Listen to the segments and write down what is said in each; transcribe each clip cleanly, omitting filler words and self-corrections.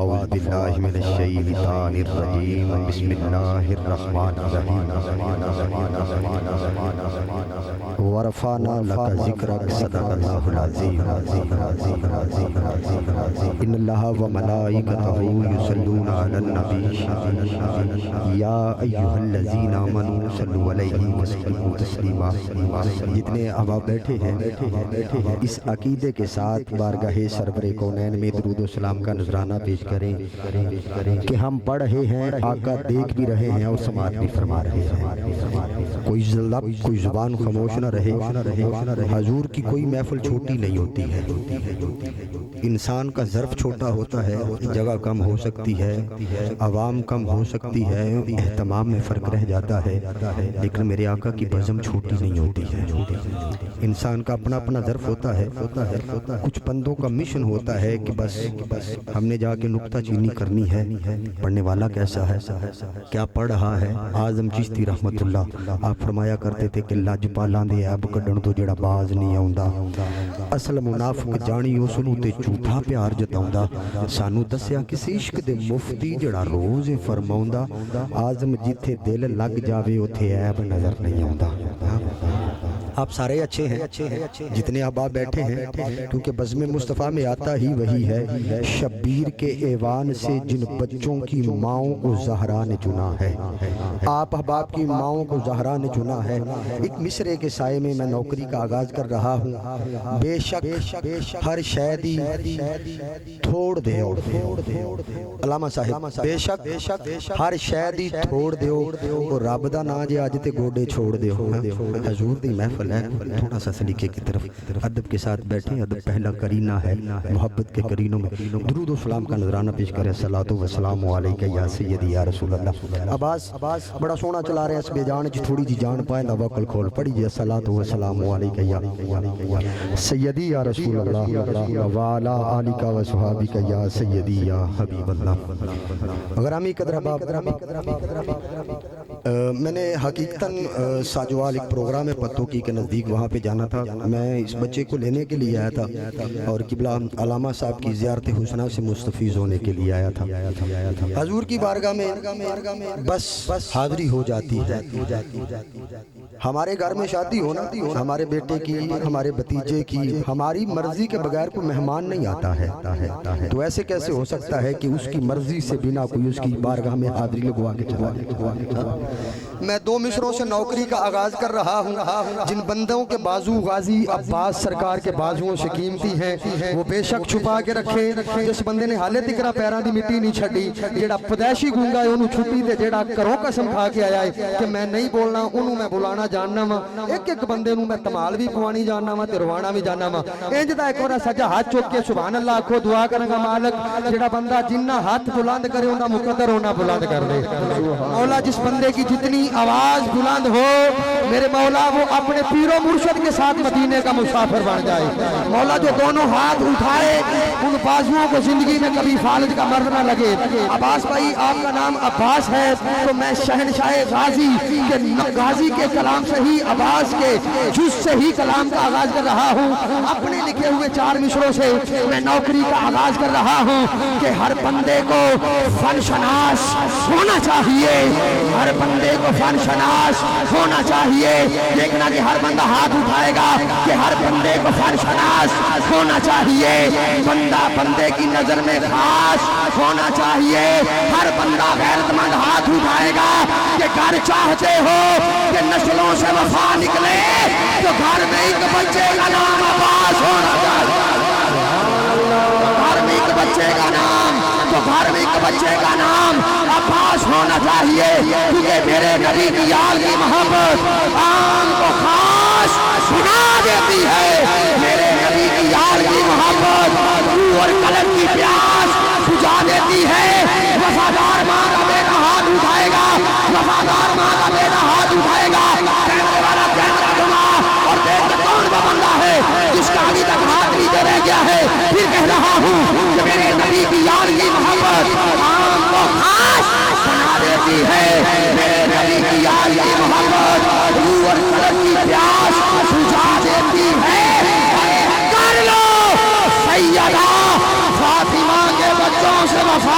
اعوذ باللہ من الشیطان الرجیم بسم اللہ الرحمن الرحیم ورفعنا لک ذکرک صدق اللہ العظیم ان اللہ وملائکتہ یصلون علی النبی یا ایہا الذین آمنوا صلوا علیہ وسلموا تسلیما۔ جتنے احباب بیٹھے ہیں اس عقیدے کے ساتھ بارگاہ سرور کونین میں درود و سلام کا نذرانہ پیش کریں کہ ہم پڑھ رہے ہیں، آقا دیکھ بھی رہے ہیں اور سماعت بھی فرما رہے ہیں۔ کوئی زبان خاموش نہ رہے۔ حضور کی کوئی محفل چھوٹی نہیں ہوتی ہے۔ انسان کا ظرف چھوٹا ہوتا ہے، جگہ کم ہو سکتی ہے، عوام کم ہو سکتی ہے، اہتمام میں فرق رہ جاتا ہے، لیکن میرے آقا کی بزم چھوٹی نہیں ہوتی ہے۔ انسان کا اپنا اپنا ظرف ہوتا ہے۔ کچھ بندوں کا مشن ہوتا ہے کہ بس ہم نے جا کے نکتہ چینی کرنی ہے، پڑھنے والا کیسا ہے، کیا پڑھ رہا ہے۔ اعظم چشتی رحمت اللہ آپ فرمایا کرتے تھے کہ لج پالاں دے عیب کڈن تو جڑا باز نہیں آوندا، اصل منافق جانی اس نوں تے جھوٹا پیار جتاوندا، سانو دسیا کسی عشق دے مفتی جڑا روز فرماوندا، اعظم جتھے دل لگ جاوے اوتھے عیب نظر نہیں آوندا۔ آپ سارے اچھے ہیں جتنے احباب بیٹھے ہیں، کیونکہ بزم مصطفیٰ میں آتا ہی وہی ہے، شبیر کے ایوان سے جن بچوں کی ماؤں کو زہرا نے چنا ہے۔ آپ احباب کی ماؤں کو زہرا نے چنا ہے۔ ایک مصرے کے سائے میں نوکری کا آغاز کر رہا ہوں۔ بے شک ہر شیدی تھوڑ دیو، علامہ صاحب بے شک ہر شیدی تھوڑ دیو، اور رب دا نا جے آج تے گوڑے چھوڑ دیو۔ حضور دی محفل ہے، تھوڑا سا سلیقے کی طرف ادب کے ساتھ بیٹھیں۔ ادب پہلا کرینہ ہے، محبت کے کرینوں میں درود و سلام کا نذرانہ پیش کریں۔ الصلاۃ والسلام علیکہ یا سیدی یا رسول اللہ۔ عباس بڑا سونا چلا رہے ہیں، اس بے جان جی تھوڑی جی جان پائیں دا وکل کھول پڑی جی۔ الصلاۃ والسلام علیکہ یا سیدی یا رسول اللہ وعلی آلکہ و صحابکہ یا سیدی یا حبیب اللہ۔ غرامی قدر احباب، میں نے حقیقتاً ساجوال ایک پروگرام ہے پتوکی کے نزدیک، وہاں پہ جانا تھا۔ میں اس بچے کو لینے کے لیے آیا تھا اور قبلہ علامہ صاحب کی زیارت حسنہ سے مستفیض ہونے کے لیے آیا تھا۔ حضور کی بارگاہ میں بس حاضری ہو جاتی ہے۔ ہمارے گھر میں شادی ہونا، ہمارے بیٹے کی، ہمارے بھتیجے کی، ہماری مرضی کے بغیر کوئی مہمان نہیں آتا ہے، تو ایسے کیسے ہو سکتا ہے کہ اس کی مرضی سے بنا کوئی اس کی بارگاہ میں حاضری لگوا کے چلا جائے۔ میں 2 مصروں سے نوکری کا آغاز کر رہا ہوں۔ جن بندوں کے بازو غازی عباس سرکار کے بازوؤں سے قیمتی ہیں، وہ بے شک چھپا کے رکھے۔ جس بندے نے حالے تکرا پیران دی مٹی نہیں چھڑی، جیڑا پدیشی گونگا ہے انہوں چھٹی دے، جیڑا کروں قسم کھا کے آیا ہے کہ میں نہیں بولنا، انہوں میں بلانا جاننا وا۔ ایک ایک بندے نوں میں تمال بھی پوانی جاننا وا تے روانا بھی جاننا وا۔ انج دا ایک بار سجا ہاتھ چوک کے سبحان اللہ آکھو، دعا کرنا مالک جیڑا بندہ جنہ ہاتھ بلند کرے انہا مقدر ہونا بلند کر دے۔ مولا جس بندے کی جتنی آواز بلند ہو میرے مولا وہ اپنے پیر و مرشد کے ساتھ مدینے کا مسافر بن جائے۔ مولا جو دونوں ہاتھ اٹھائے ان بازوؤں کو زندگی میں کبھی فالج کا مرد نہ لگے۔ عباس بھائی آپ کا نام عباس ہے تو میں شہنشاہ غازی غازی کے کلام سے ہی، عباس کے جز سے ہی کلام کا آغاز کر رہا ہوں۔ اپنے لکھے ہوئے 4 مصروں سے میں نوکری کا آغاز کر رہا ہوں کہ ہر بندے کو فن شناس ہونا چاہیے، ہر بندے کو فن شناس ہونا چاہیے۔ دیکھنا کہ ہر بندہ ہاتھ اٹھائے گا کہ ہر بندے کو فن شناس ہونا چاہیے، بندہ بندے کی نظر میں خاص ہونا چاہیے۔ ہر بندہ غیرت مند ہاتھ اٹھائے گا کہ گھر چاہتے ہو کہ نسلوں سے وفا نکلے تو گھر میں ایک بچے کا نام عباس ہونا چاہیے، گھر میں ایک بچے کا نام، تو گھر میں ایک بچے کا نام عباس ہونا چاہیے، کیونکہ میرے نبی کی یاد کی محبت عام کو خاص بنا دیتی ہے۔ میرے نبی کی یاد کی محبت روح اور قلب کی پیاس بجھا دیتی ہے۔ وفادار ماں کا بیٹا ہاتھ اٹھائے گا، وفادار ماں کا بیٹا ہاتھ اٹھائے گا، کہنے والا کہنا دعا اور دیکھ کون وہ بندہ ہے جس کا ابھی تک ہاتھ نیچے رہ گیا ہے۔ پھر کہہ رہا ہوں کہ میرے نبی کی یاد کی محبت عام کو خاص بنا دیتی ہے۔ میرے نبی کی یاد کی محبت روح اور قلب کی پیاس بجھا دیتی ہے۔ کر لو سیدہ فاطمہ کے بچوں سے وفا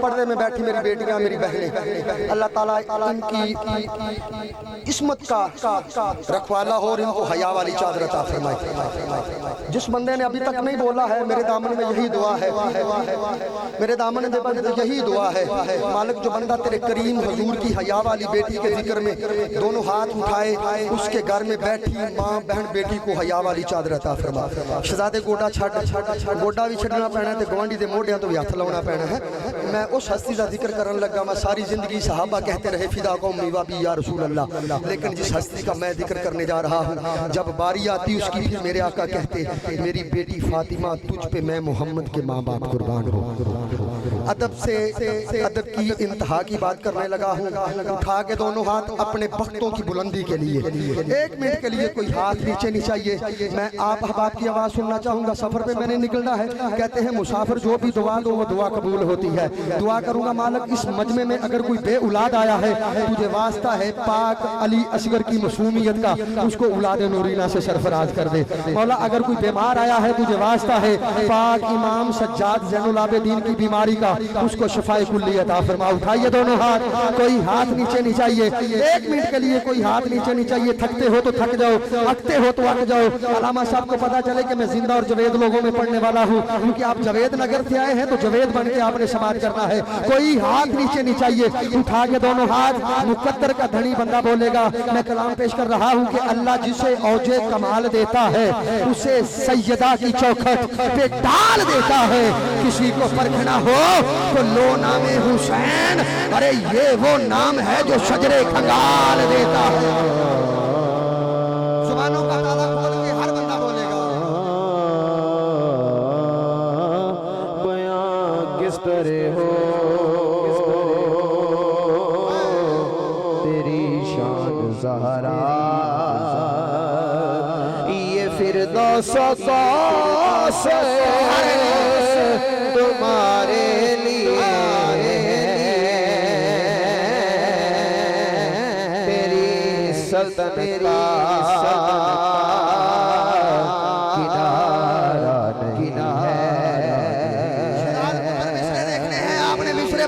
پردے میں بیٹھی میری بیٹیاں میری بہنیں، اللہ تعالیٰ ان کی عصمت کا رکھوالا ہو اور ان کو حیا والی چادر عطا فرمائے۔ جس بندے نے ابھی تک نہیں بولا ہے میرے دامن میں یہی دعا ہے، میرے دامن میں یہی دعا ہے، مالک جو بندہ تیرے کریم حضور کی حیا والی بیٹی کے ذکر میں دونوں ہاتھ اٹھائے اس کے گھر میں بیٹھی ماں بہن بیٹی کو حیا والی چادر عطا فرما۔ شہزادے گوڈا گوڈا بھی چھڑنا پینا تے گوانڈی دے موڈیاں تو بھی ہاتھ لاؤنا پینا ہے۔ میں اس ہستی دا ذکر کرن لگا، میں ساری زندگی صحابہ کہتے رہے فدا قومی وابی یا رسول اللہ، لیکن جس ہستی کا میں ذکر کرنے جا رہا ہوں جب باری آتی اس کی پھر میرے آقا کہتے میری بیٹی فاطمہ تجھ پہ میں محمد کے ماں باپ قربان ہوں۔ ادب سے ادب کی انتہا کی بات کرنے لگا ہوں، اٹھا کے دونوں ہاتھ اپنے بختوں کی بلندی کے لیے، ایک منٹ کے لیے کوئی ہاتھ نیچے نہیں چاہیے۔ میں آپ احباب کی آواز سننا چاہوں گا، سفر پہ میں نے نکلنا ہے، کہتے ہیں مسافر جو بھی دعا دو وہ دعا قبول ہوتی ہے۔ دعا کروں گا مالک اس مجمع میں اگر کوئی بے اولاد آیا ہے تجھے واسطہ ہے پاک علی اصغر کی معصومیت کا، اس کو اولاد نورینہ سے سرفراز کر دے۔ مولا اگر کوئی بیمار آیا ہے تجھے واسطہ ہے پاک امام سجاد زین العابدین کی بیماری کا، اس کو شفائے کلی عطا فرما۔ اٹھائیے دونوں ہاتھ، کوئی ہاتھ نیچے نہیں چاہیے، ایک منٹ کے لیے کوئی ہاتھ نیچے نہیں چاہیے۔ تھکتے ہو تو تھک جاؤ، اکتے ہو تو اک جاؤ۔ علامہ صاحب کو پتا چلے کہ میں زندہ اور جوید لوگوں میں پڑھنے والا ہوں، کیونکہ آپ جوید نگر سے آئے ہیں تو جوید بن کے آپ نے سماعت کرنا ہے۔ کوئی ہاتھ نیچے نہیں چاہیے، اٹھا کے دونوں ہاتھ۔ مقدر کا دھنی بندہ بولے گا، میں کلام پیش کر رہا ہوں کہ اللہ جسے اوجے کمال دیتا ہے اسے سیدہ کی چوکھٹ پہ ڈال دیتا ہے۔ کسی کو پرکھنا ہو تو لو نام حسین، ارے یہ وہ نام ہے جو شجرے کھنگال دیتا ہے۔ زبانوں کا تالا کھول کے ہر بندہ بولے گا۔ بیاں کس طرح ہو تیری شان زہرا، یہ فردوس و قوس تمہارے لیے، تیری سلطنت کا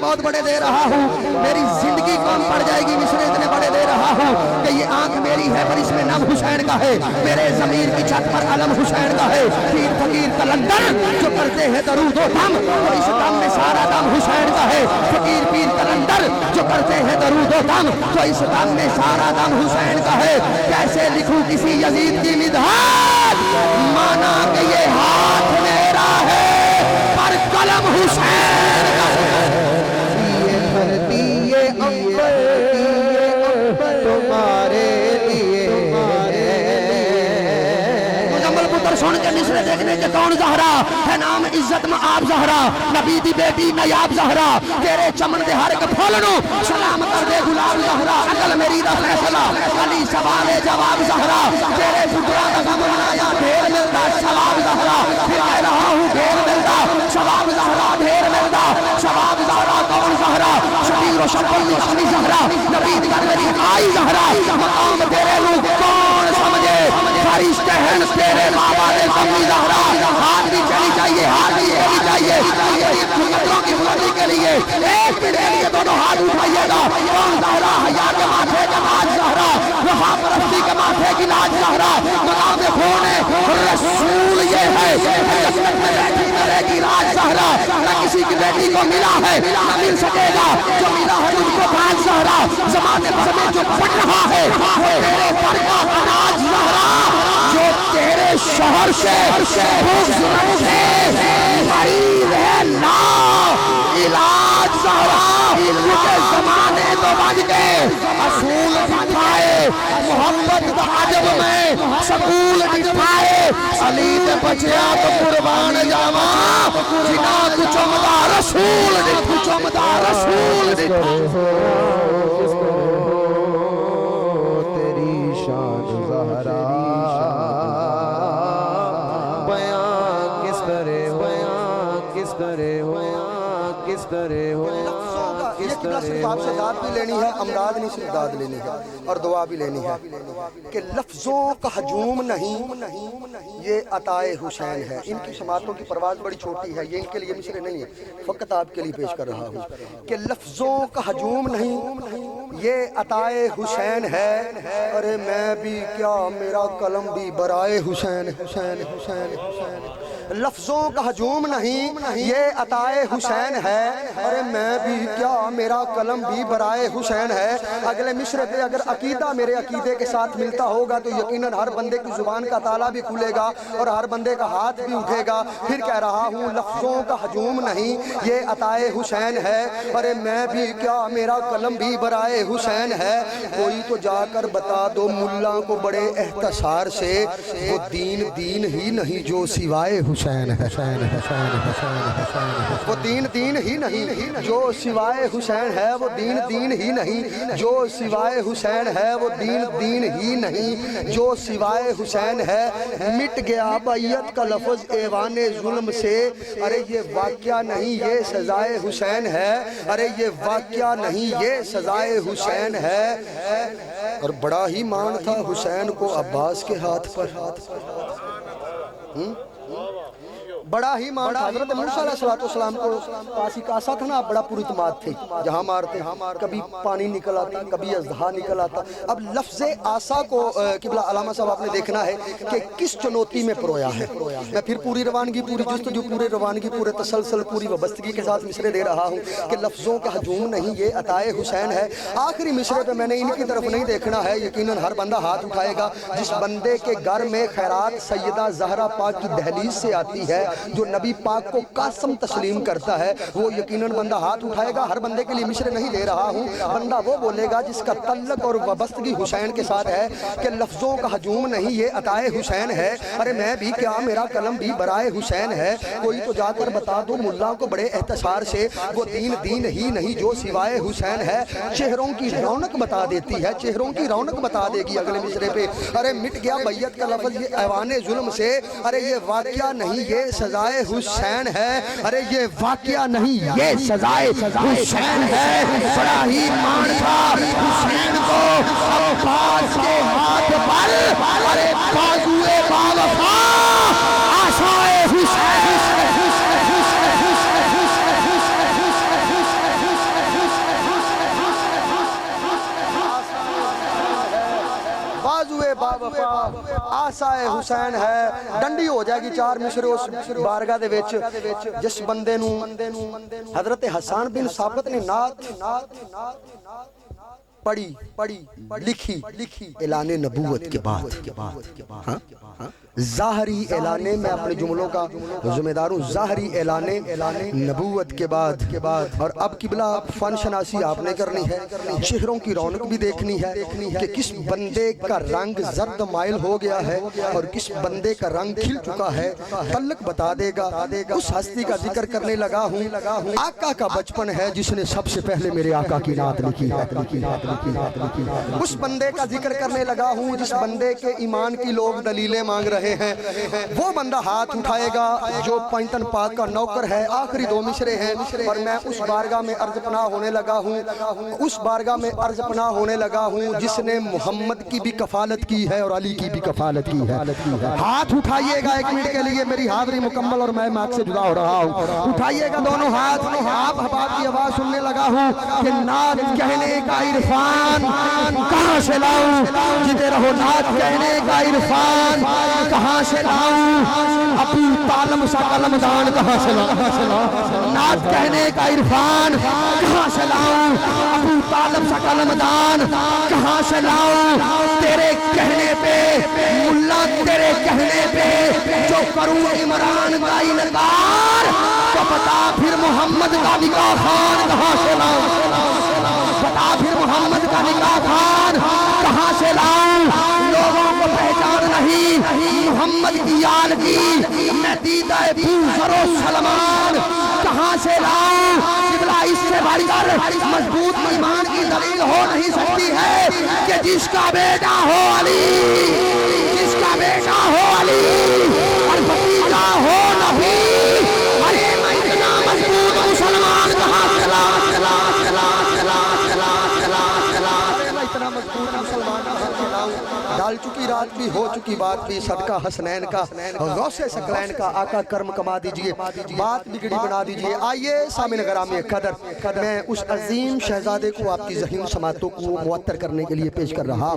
بہت بڑے دے رہا ہوں، میری زندگی کون پڑ جائے گی مصرے اتنے بڑے دے رہا ہوں کہ یہ آنکھ میری ہے پر اس میں نام حسین کا ہے، میرے ضمیر کی چھت پر علم حسین کا ہے۔ پیر فقیر کلندر جو کرتے ہیں درود و دم تو اس دم میں سارا دم حسین کا ہے۔ فقیر پیر کلندر جو کرتے ہیں درود و دم تو اس دم میں سارا دم حسین کا ہے۔ کیسے لکھوں کسی یزید کی مدحت، مانا کہ یہ ہاتھ میرا ہے پر قلم حسین کا ہے۔ تمہارے لیے مجمل پتر سن کے مصرے دیکھنے کے کون زہرا ہے، نام عزت میں آپ زہرا، نبی دی بیٹی نیاب زہرا، تیرے چمن دے ہر ایک پھول نو سلام کر دے گلاب زہرا، عقل میری دا فیصلہ علی سوال جواب زہرا، تیرے پترا دا غم منایا ڈھیر ملتا ثواب زہرا، پھر کہہ رہا ہوں ڈھیر ملتا ثواب زہرا، ڈھیر ملتا ثواب زہرا۔ کون زہرا؟ شبیر و شبیر شبیر زہرا، نبی دی گھر میری آئی زہرا، مقام تیرے لوگ کون سمجھے، فرشتے ہیں تیرے بابا دے سمی زہرا۔ ہاتھ بھی چلی چاہیے، ہاتھ بھی چلی چاہیے، مقدروں کی بلندی کے لیے ایک منٹ کے لیے دونوں ہاتھ اٹھائیے گا۔ کون زہرا؟ حیا کے ماتھے کے لاج زہرا، وفا پرستی کے ماتھے کی لاج زہرا، مقام خون رسول یہ ہے، جنت میں بیٹھی رہے گی لاج زہرا۔ نہ کسی کی بیٹی کو ملا ہے نہ مل سکے گا، جو ملا ہے مجھ کو تاج زہرا، زمانے میں جو پڑھ رہا ہے وہ تیرے پر کا اناج زہرا، جو تیرے شوہر سے خوبصورت سے غریب ہے لا علاج زہرا، کیونکہ زمانے تو بن کے اصول دکھائے، محبت تو عجب میں سکول دکھائے، علی تے بچیا تو قربان جاواں، جنا کو چمدا رسول دیکھو چمدا رسول دیکھو۔ تیری شان زہرا، بیاں کس طرح ہو، بیاں کس طرح ہو، بیاں کس طرح ہو، یہ قبلہ صرف آپ سے داد بھی لینی ہے، امداد نہیں صرف داد لینی ہے اور دعا بھی لینی ہے۔ کہ لفظوں کا ہجوم نہیں یہ عطائے حسین ہے. ان کی سماعتوں کی پرواز بڑی چھوٹی ہے, یہ ان کے لیے مصرع نہیں ہے, فقط آپ کے لیے پیش کر رہا ہوں کہ لفظوں کا ہجوم نہیں یہ عطائے حسین ہے. ارے میں بھی کیا میرا قلم بھی برائے حسین. لفظوں کا ہجوم نہیں یہ عطائے حسین ہے. ارے میں بھی کیا میرا قلم بھی برائے حسین ہے. اگلے مصرع پہ اگر عقیدہ میرے عقیدے کے ساتھ ملتا ہوگا تو یقیناً ہر بندے کی زبان کا تالا بھی کھلے گا اور ہر بندے کا ہاتھ بھی اٹھے گا. پھر کہہ رہا ہوں لفظوں کا ہجوم نہیں یہ عطائے حسین ہے. ارے میں بھی کیا میرا قلم بھی برائے حسین ہے. کوئی تو جا کر بتا دو ملا کو بڑے احتسار سے وہ دین دین ہی نہیں جو سوائے حسین ہے. وہ دین دین ہی نہیں جو سوائے حسین ہے. وہ دین دین ہی نہیں جو سوائے حسین ہے. وہ دین دین ہی نہیں جو سوائے حسین ہے. مٹ گیا بیعت کا لفظ ایوان ظلم سے. ارے یہ واقعہ نہیں یہ سزائے حسین ہے. ارے یہ واقعہ نہیں یہ سزائے حسین ہے. اور بڑا ہی مان تھا حسین کو عباس کے ہاتھ پر. بڑا ہی مان تھا حضرت موسیٰ علیہ السلام کو. پاسی کاسا تھا نا, بڑا پر اعتماد تھے, جہاں مارتے کبھی پانی نکل آتا کبھی اژدہا نکل آتا. اب لفظ آسا کو قبلہ علامہ صاحب آپ نے دیکھنا ہے کہ کس چنوتی میں پرویا ہے. میں پھر پوری روانگی پوری جستجو پورے روانگی پورے تسلسل پوری وابستگی کے ساتھ مصرع دے رہا ہوں کہ لفظوں کا ہجوم نہیں یہ عطائے حسین ہے. آخری مصرع پہ میں نے ان کی طرف نہیں دیکھنا ہے, یقیناً ہر بندہ ہاتھ اٹھائے گا جس بندے کے گھر میں خیرات سیدہ زہرا پاک کی دہلیز سے آتی ہے, جو نبی پاک کو قاسم تسلیم کرتا ہے, وہ یقیناً بندہ ہاتھ اٹھائے گا. ہر بندے کے لیے مصرع نہیں دے رہا ہوں, بندہ وہ بولے گا جس کا تعلق اور وابستگی حسین کے ساتھ ہے کہ لفظوں کا ہجوم نہیں یہ عطائے حسین ہے. ارے میں بھی کیا میرا قلم بھی برائے حسین ہے. کوئی تو جا کر بتا دو ملا کو بڑے احتسار سے وہ دین دین ہی نہیں جو سوائے حسین ہے. چہروں کی رونق بتا دیتی ہے, چہروں کی رونق بتا دے گی اگلے مصرع پہ. ارے مٹ گیا بیعت کا لفظ یہ ایوان ظلم سے. ارے یہ واقعہ نہیں یہ سزائے حسین ہے. ارے یہ واقعہ نہیں یہ سزائے حسین ہے. بڑا ہی مان تھا حسین کو عباس کے ہاتھ پر. ارے بازوئے باوفا آسائے حسین. بازوئے باوفا آسائے حسین ہے. ڈنڈی ہو جائے گی 4 مصرع اس بارگاہ دے وچ جس بندے نو حضرت حسان بن ثابت نے نعت پڑھی لکھی اعلان نبوت کے بعد. ظاہری اعلان, میں اپنے جملوں کا ذمہ دار ہوں, ظاہری اعلان نبوت کے بعد. اور اب قبلہ فن شناسی آپ نے کرنی ہے, چہروں کی رونق بھی دیکھنی ہے کہ کس بندے کا رنگ زرد مائل ہو گیا ہے اور کس بندے کا رنگ کھل چکا ہے. تعلق بتا دے گا. اس ہستی کا ذکر کرنے لگا ہوں, آقا کا بچپن ہے جس نے سب سے پہلے میرے آقا کی نعت لکھی. اس بندے کا ذکر کرنے لگا ہوں جس بندے کے ایمان کی لوگ دلیلیں مانگ رہے ہیں. وہ بندہ ہاتھ اٹھائے گا جو پنجتن پاک کا نوکر ہے. آخری 2 مصرع ہیں اور میں اس بارگاہ میں عرض پناہ ہونے لگا ہوں, اس بارگاہ میں عرض پناہ ہونے لگا ہوں جس نے محمد کی بھی کفالت کی ہے اور علی کی بھی کفالت کی ہے. ہاتھ اٹھائیے گا 1 منٹ کے لیے, میری حاضری مکمل اور میں آپ سے جدا ہو رہا ہوں. اٹھائیے گا دونوں ہاتھ. آپ احباب کی آواز سننے لگا ہوں کہ نعت کہنے کا عرفان کہاں سے لاؤں. جتے رہو نعت کہنے کا عرفان کہاں سے لاؤں. ابو طالب سا قلم دان کہاں سے لاؤں. نعت کہنے کا عرفان کہاں سے لاؤں. ابو طالب سا قلم دان کہاں سے لاؤں. تیرے کہنے پہ ملا, تیرے کہنے پہ جو کروں عمران کا انکار, تو بتا پھر محمد کا نکاح خان کہاں سے لاؤں. بتا پھر محمد کا نکاح خان کہاں سے لاؤں. لوگوں کو پہچان نہیں محمد کی آل کی, میں دیدہ بوسر و سلمان کہاں سے لاؤں. قبلہ اس سے بڑھ کر مضبوط ایمان کی دلیل ہو نہیں سکتی ہے کہ جس کا بیٹا ہو علی, جس کا بیٹا ہو علی اور بھتیجا ہو نبی. ارے میں اتنا مضبوط مسلمان کہاں سے لاؤں. اتنا مضبوط مسلمان کہاں سے لاؤں. چکی رات بھی ہو چکی بات بھی صدقہ حسنین کا غوث ثقلین کا آقا کرم کما دیجئے بات بگڑی بنا دیجئے آئیے سامن گرامی قدر میں اس عظیم شہزادے کو آپ کی ذہین سماعتوں کو معطر کرنے کے لیے پیش کر رہا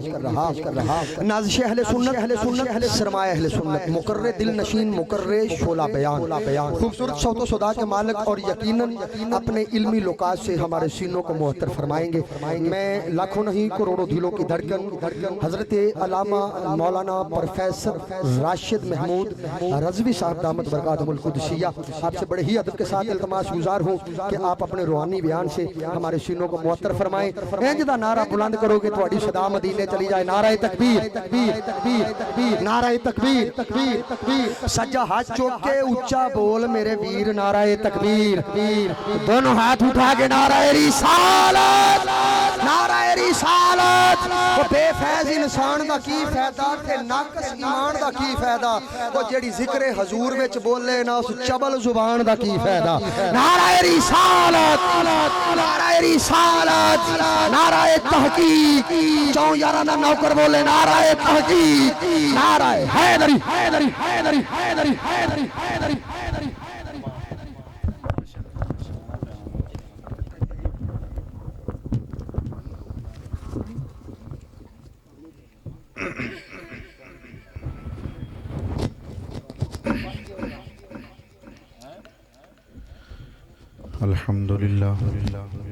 نازش اہل سنت سرمایہ اہل سنت مقرر دل نشین مقرر شعلہ بیان خوبصورت صوت و صدا کے مالک اور یقیناً اپنے علمی لوکات سے ہمارے سینوں کو معطر فرمائیں گے میں لاکھوں نہیں کروڑوں دلوں کی دھڑکن حضرت علامہ مولانا پروفیسر راشد محمود رضوی صاحب دامت برکاتہم القدسیہ آپ سے بڑے ہی ادب کے ساتھ التماس گزار ہوں کہ آپ اپنے روحانی بیان سے ہمارے سینوں کو معطر فرمائیں انجدہ نعرہ بلند کرو گے تواڈی صدا مدینے چلی جائے نعرہ تکبیر نعرہ تکبیر سجا ہاتھ چوک کے اونچا بول میرے ویر نعرہ تکبیر دونوں ہاتھ اٹھا کے نعرہ رسالت وہ بے فیض انسان دا کی فائدہ تے ناقص ایمان دا کی فائدہ وہ جڑی ذکر حضور وچ بولے نا اس چبل زبان دا کی فائدہ نعرہ رسالت نعرہ تحقیق چون یارانہ نوکر بولے نعرہ تحقیق نعرہ حیدری الحمد لله